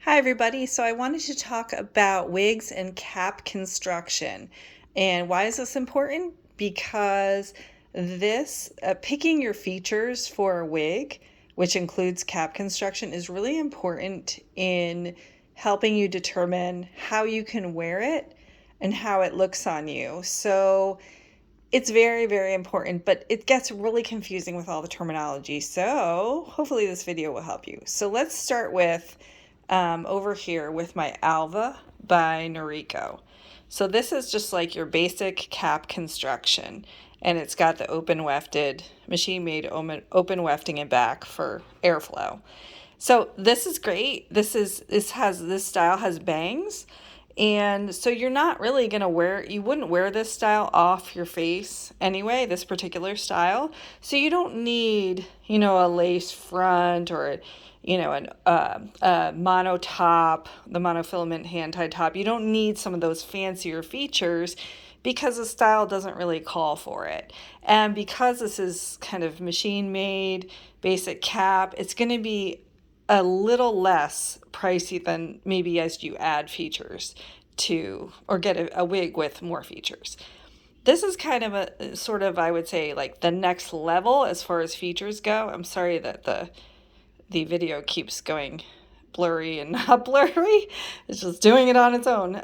Hi everybody, so I wanted to talk about wigs and cap construction. And why is this important? Because this picking your features for a wig, which includes cap construction, is really important in helping you determine how you can wear it and how it looks on you. So it's very, very important, but it gets really confusing with all the terminology. So hopefully this video will help you. So let's start with over here with my Alva by Noriko. So this is just like your basic cap construction, and it's got the open wefted, machine-made open wefting and back for airflow. So this is great. This style has bangs. And so you're not really going to you wouldn't wear this style off your face anyway, this particular style. So you don't need, a lace front or, a mono top, the monofilament hand-tied top. You don't need some of those fancier features because the style doesn't really call for it. And because this is kind of machine-made, basic cap, it's going to be a little less pricey than maybe as you add features to, or get a wig with more features. This is kind of a sort of, I would say, like the next level as far as features go. I'm sorry that the video keeps going blurry and not blurry. It's just doing it on its own.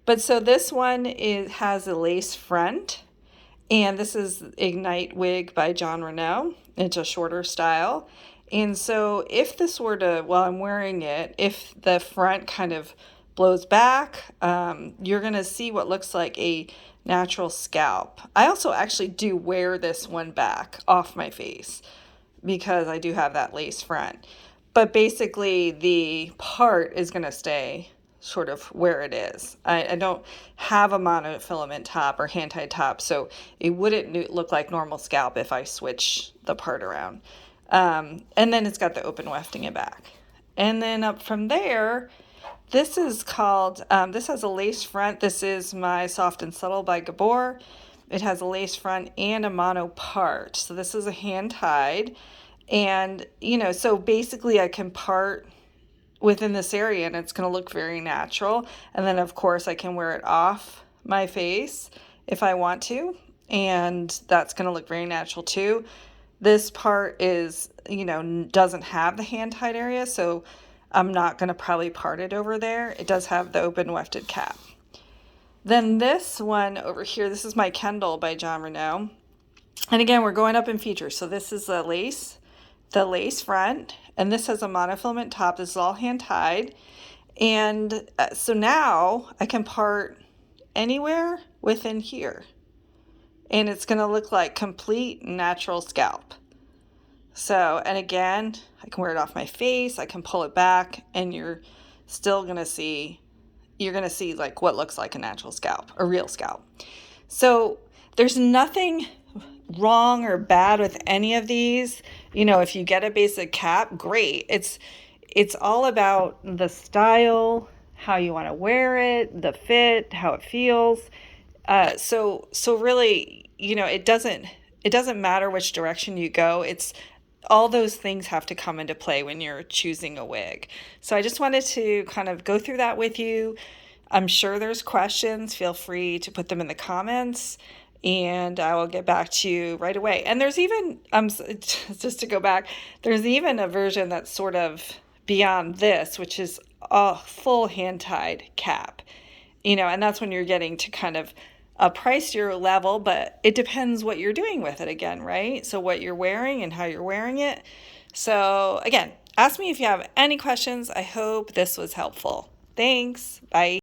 But so this one has a lace front, and this is Ignite Wig by Jon Renau. It's a shorter style. And so if this were to, while I'm wearing it, if the front kind of blows back, you're going to see what looks like a natural scalp. I also actually do wear this one back off my face because I do have that lace front. But basically the part is going to stay sort of where it is. I don't have a monofilament top or hand-tied top, so it wouldn't look like normal scalp if I switch the part around. And then it's got the open wefting and back. And then up from there, this is called, this has a lace front. This is my Soft and Subtle by Gabor. It has a lace front and a mono part. So this is a hand-tied. And, so basically I can part within this area and it's going to look very natural. And then, of course, I can wear it off my face if I want to. And that's going to look very natural too. This part is, doesn't have the hand-tied area, so I'm not going to probably part it over there. It does have the open wefted cap. Then this one over here, this is my Kendall by Jon Renau. And again, we're going up in features. So this is the lace front, and this has a monofilament top. This is all hand-tied. And so now I can part anywhere within here. And it's going to look like complete natural scalp. So, and again, I can wear it off my face, I can pull it back, and you're going to see like what looks like a natural scalp, a real scalp. So there's nothing wrong or bad with any of these. If you get a basic cap, great. It's all about the style, how you want to wear it, the fit, how it feels. So really, it doesn't matter which direction you go. It's all those things have to come into play when you're choosing a wig. So I just wanted to kind of go through that with you. I'm sure there's questions. Feel free to put them in the comments and I will get back to you right away. And there's even, just to go back, there's even a version that's sort of beyond this, which is a full hand-tied cap, and that's when you're getting to kind of a pricier level, but it depends what you're doing with it again, right? So what you're wearing and how you're wearing it. So again, ask me if you have any questions. I hope this was helpful. Thanks. Bye.